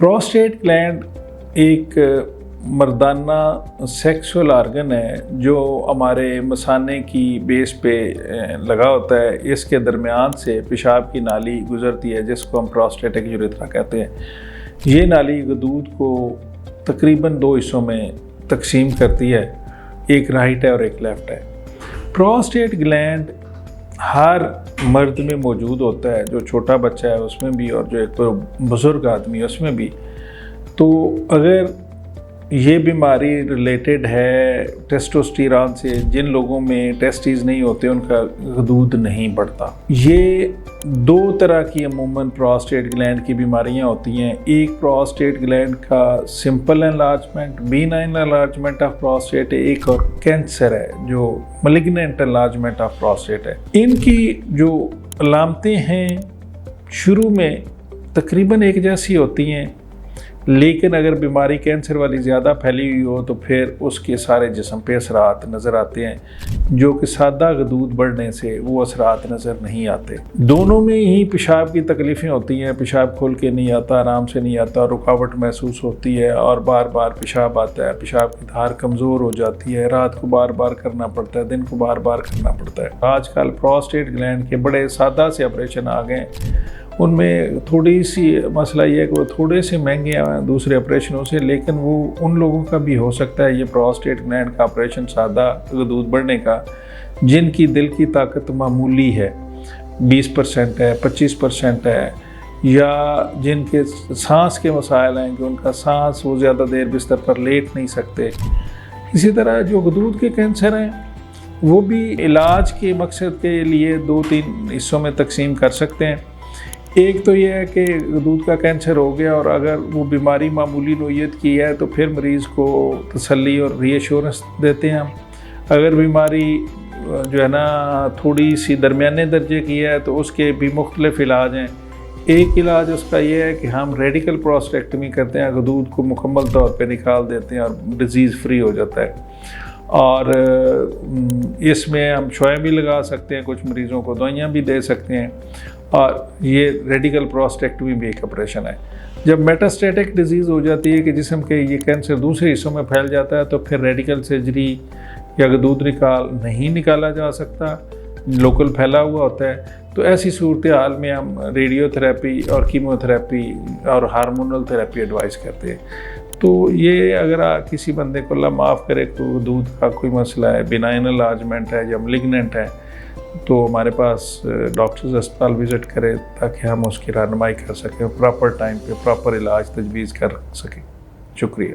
Prostate gland एक मर्दाना sexual argon है जो हमारे मसाने की बेस पे लगा होता है। इसके दरमियान से पेशाब की नाली गुजरती है जिसको हम प्रोस्टेटिक यूरेथ्रा कहते हैं। ये नाली दूध को तकरीबन दो हिस्सों में तकसीम करती है, एक राइट है और एक लेफ़्ट है। प्रोस्टेट ग्लैंड हर मर्द में मौजूद होता है, जो छोटा बच्चा है उसमें भी और जो एक बुज़ुर्ग आदमी है उसमें भी। तो अगर ये बीमारी रिलेटेड है टेस्टोस्टेरोन से, जिन लोगों में टेस्टिस नहीं होते उनका दूध नहीं बढ़ता। ये दो तरह की अमूमन प्रोस्टेट ग्लैंड की बीमारियां होती हैं। एक प्रोस्टेट ग्लैंड का simple enlargement, benign enlargement of prostate है, एक और कैंसर है जो मलिग्नेंट एनलार्जमेंट ऑफ प्रोस्टेट है। इनकी जो अलामतें हैं शुरू में तकरीबन एक जैसी होती हैं, लेकिन अगर बीमारी कैंसर वाली ज़्यादा फैली हुई हो तो फिर उसके सारे जिस्म पे असरात नज़र आते हैं, जो कि सादा दूध बढ़ने से वो असरात नज़र नहीं आते। दोनों में ही पेशाब की तकलीफ़ें होती हैं, पेशाब खोल के नहीं आता, आराम से नहीं आता, रुकावट महसूस होती है और बार बार पेशाब आता है, पेशाब की धार कमज़ोर हो जाती है, रात को बार बार करना पड़ता है, दिन को बार बार करना पड़ता है। आजकल प्रोस्टेट ग्लैंड के बड़े सादा से ऑपरेशन आ गए, उनमें थोड़ी सी मसला ये है कि वो थोड़े से महंगे हैं दूसरे ऑपरेशनों से, लेकिन वो उन लोगों का भी हो सकता है ये प्रोस्टेट ग्लैंड का ऑपरेशन सादा दूध बढ़ने का, जिनकी दिल की ताकत मामूली है, 20% है, 25% है, या जिनके सांस के मसाइल हैं कि उनका सांस वो ज़्यादा देर बिस्तर पर लेट नहीं सकते। इसी तरह जो दूध के कैंसर हैं वो भी इलाज के मकसद के लिए 2-3 हिस्सों में तकसीम कर सकते हैं। एक तो यह है कि दूध का कैंसर हो गया और अगर वो बीमारी मामूली नोयत की है तो फिर मरीज़ को तसल्ली और रीएश्योरेंस देते हैं हम। अगर बीमारी जो है ना थोड़ी सी दरमियाने दर्जे की है तो उसके भी मुख्तलिफ इलाज हैं। एक इलाज उसका ये है कि हम रेडिकल प्रोस्टेक्टमी करते हैं, अगर दूध को मुकम्मल तौर पे निकाल देते हैं और डिज़ीज़ फ्री हो जाता है। और इसमें हम शॉय भी लगा सकते हैं, कुछ मरीज़ों को दवाइयाँ भी दे सकते हैं, और ये रेडिकल प्रोस्टेक्टमी भी एक ऑपरेशन है। जब मेटास्टेटिक डिजीज़ हो जाती है कि जिस्म के ये कैंसर दूसरे हिस्सों में फैल जाता है तो फिर रेडिकल सर्जरी या दूध नहीं निकाला जा सकता, लोकल फैला हुआ होता है, तो ऐसी सूरत हाल में हम रेडियोथेरेपी और कीमोथेरेपी और हार्मोनल थेरेपी एडवाइस करते हैं। तो ये अगर किसी बंदे को अल्लाह माफ़ करे तो दूध का कोई मसला है, बिनाइन एनलार्जमेंट है या मैलिग्नेंट है, तो हमारे पास डॉक्टर्स अस्पताल विज़िट करें ताकि हम उसकी रहनुमाई कर सकें, प्रॉपर टाइम पे प्रॉपर इलाज तजवीज़ कर सकें। शुक्रिया।